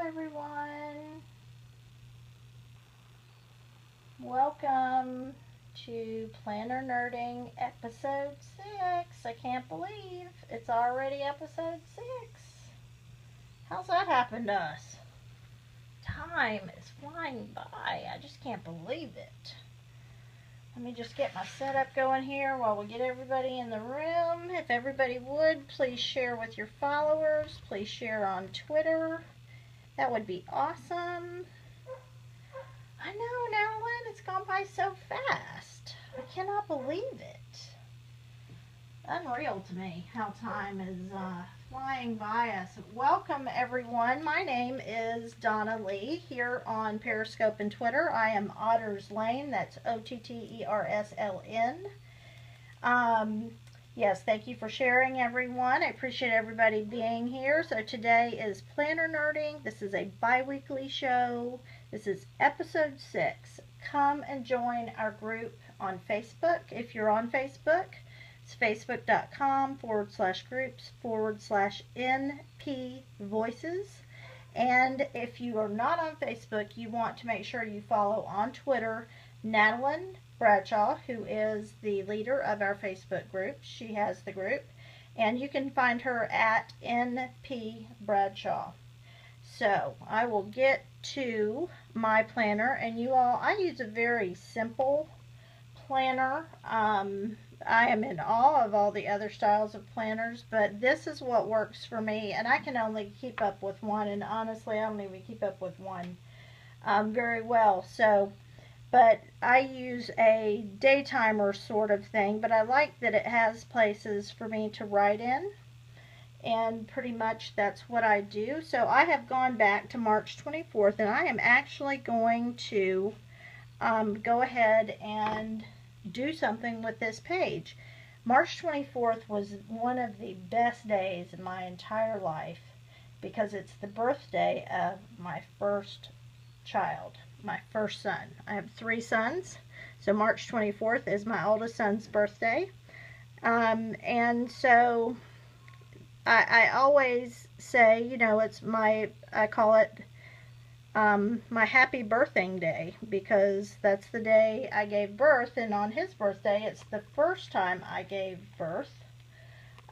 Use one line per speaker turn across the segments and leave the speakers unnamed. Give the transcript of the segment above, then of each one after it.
everyone. Welcome to Planner Nerding episode 6. I can't believe it's already episode 6. How's that happen to us? Time is flying by. I just can't believe it. Let me just get my setup going here while we get everybody in the room. If everybody would, please share with your followers. Please share on Twitter. That would be awesome. I know, Natalie, it's gone by so fast. I cannot believe it. Unreal to me how time is flying by us. Welcome, everyone. My name is Donna Lee here on Periscope and Twitter. I am Otters Lane. That's OTTERSLN. Yes, thank you for sharing, everyone. I appreciate everybody being here. So today is Planner Nerding. This is a bi-weekly show. This is episode 6. Come and join our group on Facebook. If you're on Facebook, it's facebook.com/groups/NP Voices. And if you are not on Facebook, you want to make sure you follow on Twitter Natalie Bradshaw, who is the leader of our Facebook group. She has the group, and you can find her at NP Bradshaw. So I will get to my planner, and you all, I use a very simple planner. I am in awe of all the other styles of planners, but this is what works for me, and I can only keep up with one, and honestly I don't even keep up with one very well. So but I use a day timer sort of thing, but I like that it has places for me to write in, and pretty much that's what I do. So I have gone back to March 24th, and I am actually going to go ahead and do something with this page. March 24th was one of the best days in my entire life because it's the birthday of my first child. My first son. I have 3 sons, so March 24th is my oldest son's birthday. And so I always say, you know, it's my, I call it my happy birthing day, because that's the day I gave birth, and on his birthday it's the first time I gave birth.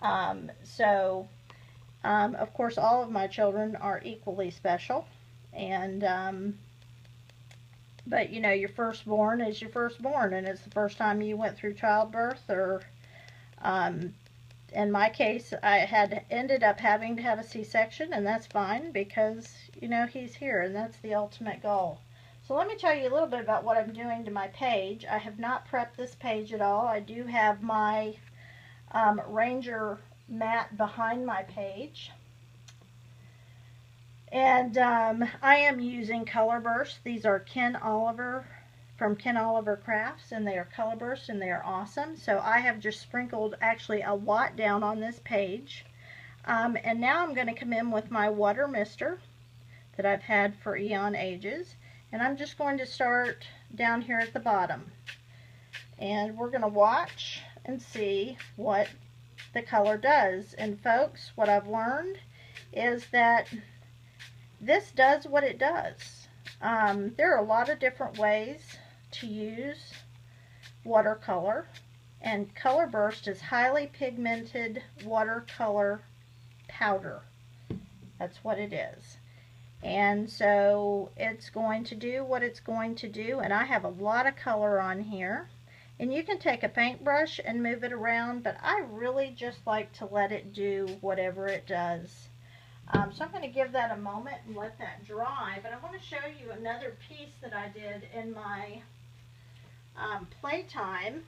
Of course all of my children are equally special, and but, you know, your firstborn is your firstborn, and it's the first time you went through childbirth, or, in my case, I had ended up having to have a C-section, and that's fine, because, you know, he's here, and that's the ultimate goal. So let me tell you a little bit about what I'm doing to my page. I have not prepped this page at all. I do have my Ranger mat behind my page. And I am using Color Burst. These are Ken Oliver from Ken Oliver Crafts, and they are Color Burst, and they are awesome. So I have just sprinkled actually a lot down on this page. And now I'm going to come in with my water mister that I've had for eon ages. And I'm just going to start down here at the bottom. And we're going to watch and see what the color does. And folks, what I've learned is that this does what it does. There are a lot of different ways to use watercolor, and Color Burst is highly pigmented watercolor powder. That's what it is. And so it's going to do what it's going to do, and I have a lot of color on here. And you can take a paintbrush and move it around, but I really just like to let it do whatever it does. So I'm going to give that a moment and let that dry, but I want to show you another piece that I did in my playtime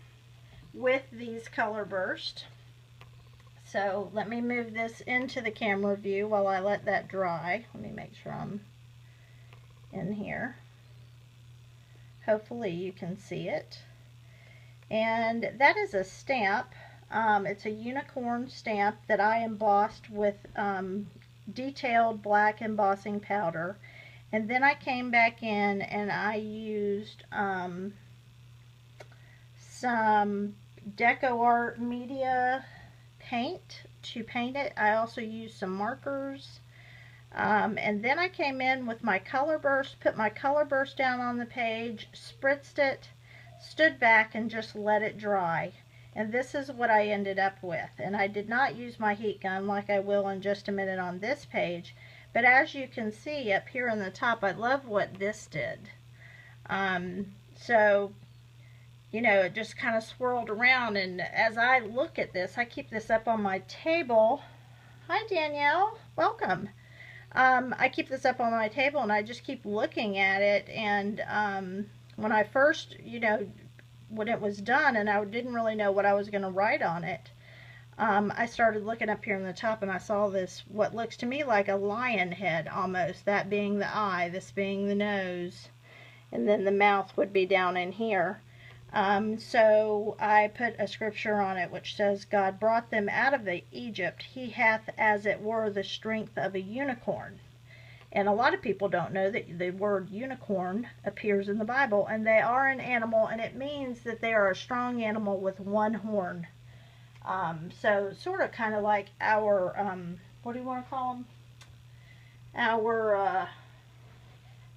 with these Color Burst. So let me move this into the camera view while I let that dry. Let me make sure I'm in here. Hopefully you can see it. And that is a stamp. It's a unicorn stamp that I embossed with detailed black embossing powder, and then I came back in and I used some Deco Art Media paint to paint it. I also used some markers And then I came in with my color burst, put my color burst down on the page, spritzed it, stood back, and just let it dry. And this is what I ended up with. And I did not use my heat gun like I will in just a minute on this page. But as you can see up here in the top, I love what this did. So, you know, it just kind of swirled around. And as I look at this, I keep this up on my table. Hi, Danielle. Welcome. I keep this up on my table and I just keep looking at it. And when I first, you know, when it was done and I didn't really know what I was going to write on it, I started looking up here in the top and I saw this, what looks to me like a lion head almost, that being the eye, this being the nose, and then the mouth would be down in here. So I put a scripture on it which says, God brought them out of Egypt. He hath as it were the strength of a unicorn. And a lot of people don't know that the word unicorn appears in the Bible, and they are an animal, and it means that they are a strong animal with one horn. So sort of kind of like our, what do you want to call them? Our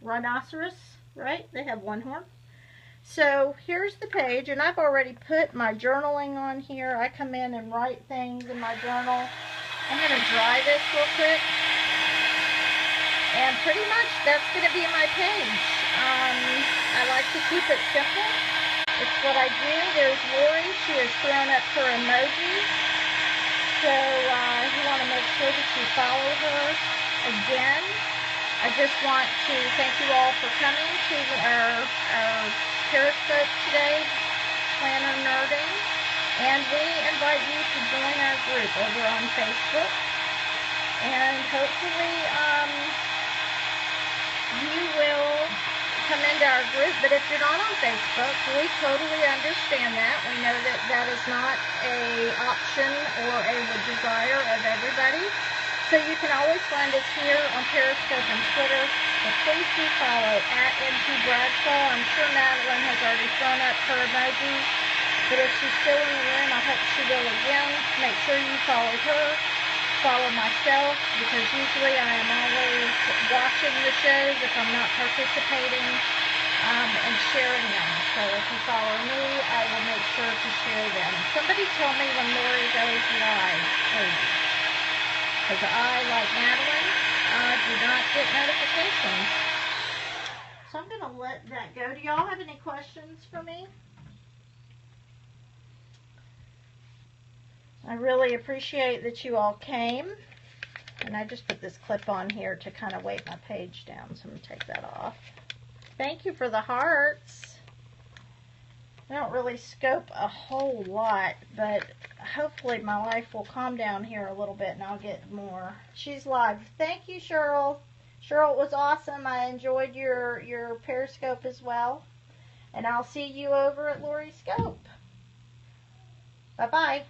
rhinoceros, right? They have one horn. So here's the page, and I've already put my journaling on here. I come in and write things in my journal. I'm going to dry this real quick. And pretty much that's going to be my page. I like to keep it simple. It's what I do. There's Lori. She has thrown up her emoji. So you want to make sure that you follow her. Again, I just want to thank you all for coming to our Periscope today, Planner Nerding. And we invite you to join our group over on Facebook. And hopefully you will come into our group. But if you're not on Facebook, we totally understand that. We know that that is not a option or a desire of everybody. So you can always find us here on Periscope and Twitter. But please do follow @NT Bradshaw. I'm sure Madeline has already thrown up her emojis. But if she's still in the room, I hope she will again. Make sure you follow her. Follow myself, because usually I am always watching the shows if I'm not participating, and sharing them. So if you follow me, I will make sure to share them. Somebody tell me when Lori goes live, please. Because I, like Madeline, do not get notifications. So I'm going to let that go. Do y'all have any questions for me? I really appreciate that you all came. And I just put this clip on here to kind of weight my page down. So I'm going to take that off. Thank you for the hearts. I don't really scope a whole lot, but hopefully my life will calm down here a little bit and I'll get more. She's live. Thank you, Cheryl. Cheryl, it was awesome. I enjoyed your Periscope as well. And I'll see you over at Lori's Scope. Bye-bye.